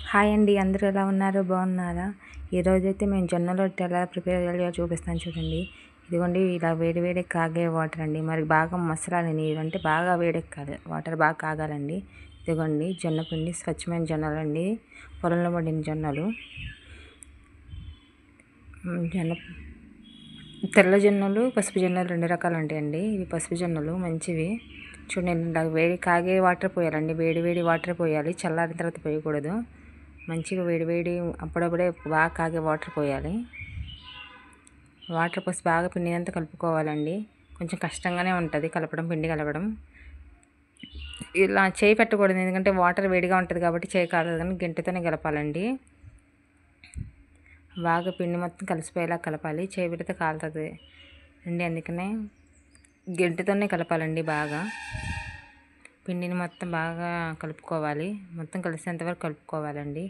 Hi అండి, అందరూ ఎలా ఉన్నారు? బాగున్నారా? ఈరోజైతే మేము జొన్న రొట్టె ఎలా ప్రిపేర్ చేయాలో చూపిస్తాను చూడండి. ఇదిగోండి, ఇలా వేడి వేడి కాగే వాటర్ అండి. మరి బాగా మసలాలి నీరు, అంటే బాగా వేడెక్కాలి, వాటర్ బాగా కాగాలండి. ఇదిగోండి జొన్న పిండి, స్వచ్ఛమైన జొన్నలు అండి, పొలంలో పడిన జొన్నలు. జొన్న తెల్ల జొన్నలు, పసుపు జొన్నలు 2 రకాలు ఉంటాయండి. ఇవి పసుపు జొన్నలు మంచివి. చూడండి, ఇలా వేడి కాగే వాటర్ పోయాలండి. వేడి వేడి వాటర్ పోయాలి, చల్లారిన తర్వాత పోయకూడదు. మంచిగా వేడి వేడి అప్పుడప్పుడే బాగా కాగే వాటర్ పోయాలి. వాటర్ పోసి బాగా పిండి అంతా కలుపుకోవాలండి. కొంచెం కష్టంగానే ఉంటుంది కలపడం, పిండి కలపడం. ఇలా చేయి పెట్టకూడదు, ఎందుకంటే వాటర్ వేడిగా ఉంటుంది కాబట్టి చేయి కాలదు, కానీ గంటెతోనే కలపాలండి. బాగా పిండి మొత్తం కలిసిపోయేలా కలపాలి, చేయి పెడితే కాలుతుంది అండి. అందుకనే గంటెతోనే కలపాలండి. బాగా పిండిని మొత్తం బాగా కలుపుకోవాలి, మొత్తం కలిసేంతవరకు కలుపుకోవాలండి.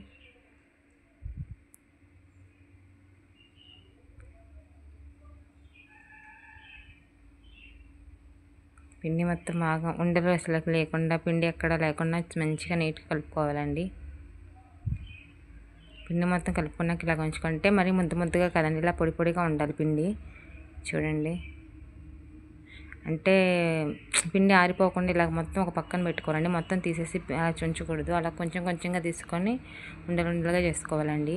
పిండి మొత్తం బాగా ఉండలు అసలు లేకుండా, పిండి ఎక్కడ లేకుండా మంచిగా నీట్గా కలుపుకోవాలండి. పిండి మొత్తం కలుపుకున్నాక ఇలా ఉంచుకుంటే మరి ముద్దగా కదండి, ఇలా పొడి పొడిగా ఉండాలి పిండి. చూడండి, అంటే పిండి ఆరిపోకుండా ఇలా మొత్తం ఒక పక్కన పెట్టుకోవాలండి. మొత్తం తీసేసి అలా చుంచకూడదు, అలా కొంచెం కొంచెంగా తీసుకొని ఉండలుగా చేసుకోవాలండి.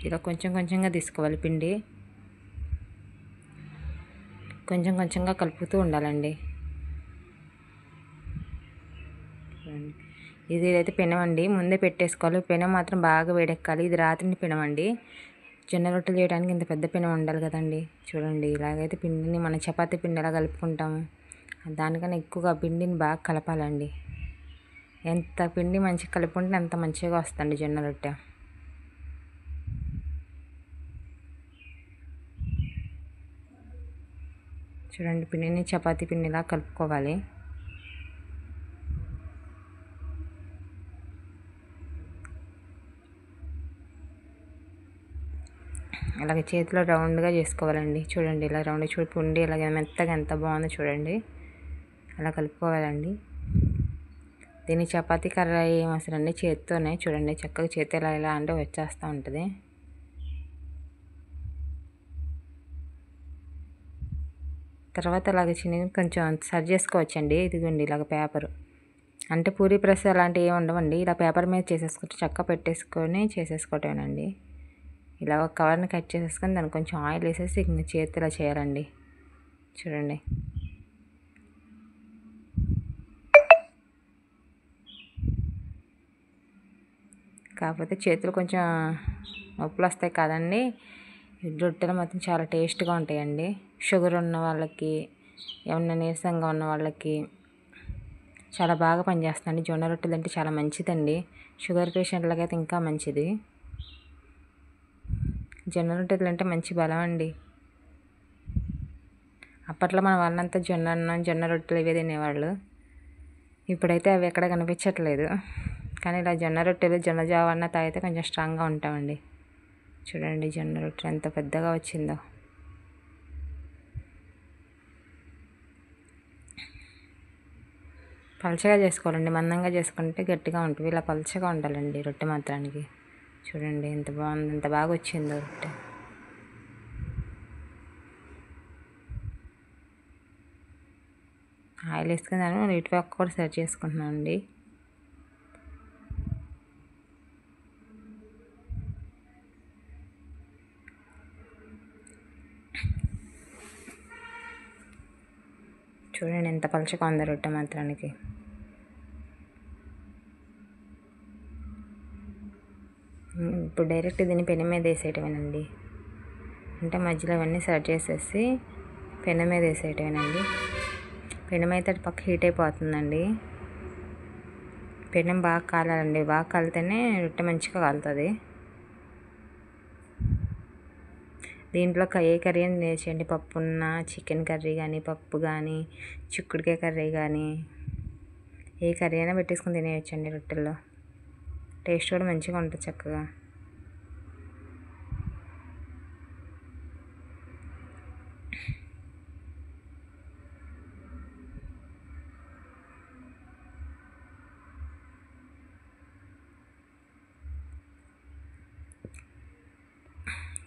ఇలా కొంచెం కొంచెంగా తీసుకోవాలి పిండి, కొంచెం కొంచెంగా కలుపుతూ ఉండాలండి. ఇది అయితే పెనం అండి, ముందే పెట్టేసుకోవాలి. పెనం మాత్రం బాగా వేడెక్కాలి. ఇది రాత్రిని పెనం అండి. జొన్న రొట్టెలు చేయడానికి ఇంత పెద్ద పెనం ఉండాలి కదండి. చూడండి, ఇలాగైతే పిండిని మన చపాతీ పిండి ఎలా కలుపుకుంటాము, దానికన్నా ఎక్కువగా పిండిని బాగా కలపాలండి. ఎంత పిండి మంచిగా కలుపుకుంటే అంత మంచిగా వస్తుంది జొన్న రొట్టె. చూడండి, పిండిని చపాతీ పిండిలా కలుపుకోవాలి. అలాగే చేతిలో రౌండ్గా చేసుకోవాలండి. చూడండి, ఇలా రౌండ్ పిండి ఇలాగే మెత్తగా ఎంత బాగుందో చూడండి. అలా కలుపుకోవాలండి. దీన్ని చపాతీ కర్ర ఏమసలండి, చేతితోనే చూడండి చక్కగా చేతి ఇలా అంటే వచ్చేస్తూ ఉంటుంది. తర్వాత అలాగే చిన్నగా కొంచెం సరి చేసుకోవచ్చండి. ఇదిగోండి ఇలాగ పేపరు, అంటే పూరీ ప్రెస్ అలాంటివి ఏమి ఉండవండి. ఇలా పేపర్ మీద చేసేసుకుంటే చక్క పెట్టేసుకొని చేసేసుకోవటమేనండి. ఇలా ఒక కవర్ని కట్ చేసేసుకొని దానికి కొంచెం ఆయిల్ వేసేసి ఇంక చేతి ఇలా చేయాలండి. చూడండి, కాకపోతే చేతులు కొంచెం నొప్పులు వస్తాయి కదండి. రొట్టెలు మాత్రం చాలా టేస్ట్గా ఉంటాయండి. షుగర్ ఉన్న వాళ్ళకి, ఏమన్నా నీరసంగా ఉన్న వాళ్ళకి చాలా బాగా పనిచేస్తుందండి. జొన్న రొట్టెలు అంటే చాలా మంచిదండి. షుగర్ పేషెంట్లకైతే ఇంకా మంచిది. జొన్న రొట్టెలు అంటే మంచి బలం అండి. అప్పట్లో మన వాళ్ళంతా జొన్న అన్నం, జొన్న రొట్టెలు ఇవే తినేవాళ్ళు. ఇప్పుడైతే అవి ఎక్కడ కనిపించట్లేదు. కానీ ఇలా జొన్న రొట్టెలు, జొన్న జావ అన్న తాగితే కొంచెం స్ట్రాంగ్గా ఉంటామండి. చూడండి, జొన్న రొట్టెలు ఎంత పెద్దగా వచ్చిందో. పలచగా చేసుకోవాలండి, మందంగా చేసుకుంటే గట్టిగా ఉంటుంది. ఇలా పలచగా ఉండాలండి రొట్టె మాత్రానికి. చూడండి ఎంత బాగుంది, ఎంత బాగా వచ్చిందో రొట్టె. ఆయిల్ వేసుకున్నాను, ఇటు పక్క కూడా సర్వ్ చేసుకుంటున్నాను అండి. చూడండి ఎంత పలచగా ఉందో రొట్టె మాత్రానికి. ఇప్పుడు డైరెక్ట్ దీన్ని పెనం మీద వేసేయటమేనండి. అంటే మధ్యలో అవన్నీ సర్వ్ చేసేసి పెనం మీద వేసేయటమేనండి. పెనం అయితే అటు పక్క హీట్ అయిపోతుందండి. పెనం బాగా కాలాలండి, బాగా కాలితేనే రొట్టె మంచిగా కాలుతుంది. దీంట్లో ఏ కర్రీ అని చేయండి, పప్పు ఉన్న, చికెన్ కర్రీ కానీ, పప్పు కానీ, చిక్కుడుకాయ కర్రీ కానీ, ఏ కర్రీ అయినా పెట్టేసుకొని తినేయచ్చండి రొట్టెల్లో. టేస్ట్ కూడా మంచిగా ఉంటుంది చక్కగా.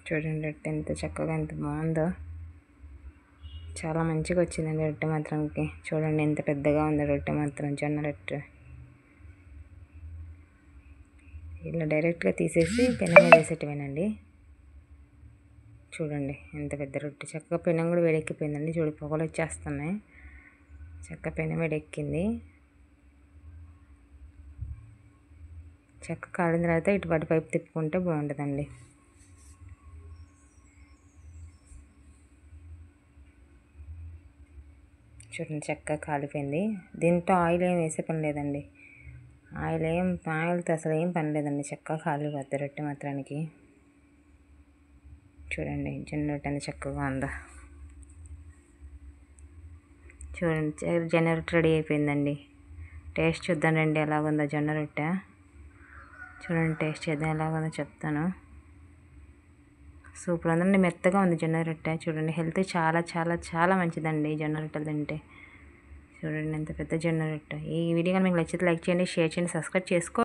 చూడండి రొట్టె ఎంత చక్కగా ఎంత బాగుందో. చాలా మంచిగా వచ్చిందండి రొట్టె మాత్రానికి. చూడండి ఎంత పెద్దగా ఉందో రొట్టె మాత్రం, జొన్న రొట్టె. ఇలా డైరెక్ట్గా తీసేసి పెనం మీద వేసేటివేనండి. చూడండి ఎంత పెద్ద రొట్టె. చక్కగా పెనం కూడా వేడెక్కిపోయిందండి. చూడు పొగలు వచ్చేస్తున్నాయి. చక్కగా పెనం వేడెక్కింది. చక్కగా కాలిన తర్వాత ఇటు పైపు తిప్పుకుంటే బాగుంటుందండి. చూడండి చక్కగా కాలిపోయింది. దీంట్లో ఆయిల్ ఏం వేసే పని లేదండి. ఆయిల్తో అసలు ఏం పని లేదండి. చక్కగా కాలిపోద్ది రొట్టె మాత్రానికి. చూడండి జొన్న రొట్టె ఎంత చక్కగా ఉందో. చూడండి జొన్న రొట్టె రెడీ అయిపోయిందండి. టేస్ట్ చూద్దాం రండి ఎలాగుందో జొన్న రొట్టె. చూడండి టేస్ట్ చేద్దాం ఎలాగుందో చెప్తాను. సూపర్ ఉందండి. మెత్తగా ఉంది జొన్న రొట్టె. చూడండి హెల్త్ చాలా చాలా చాలా మంచిదండి జొన్న రొట్టెలు తింటే. చూడండి ఎంత పెద్ద జొన్న రొట్టె. ఈ వీడియో కానీ మీకు నచ్చితే లైక్ చేయండి, షేర్ చేయండి, సబ్స్క్రైబ్ చేసుకో.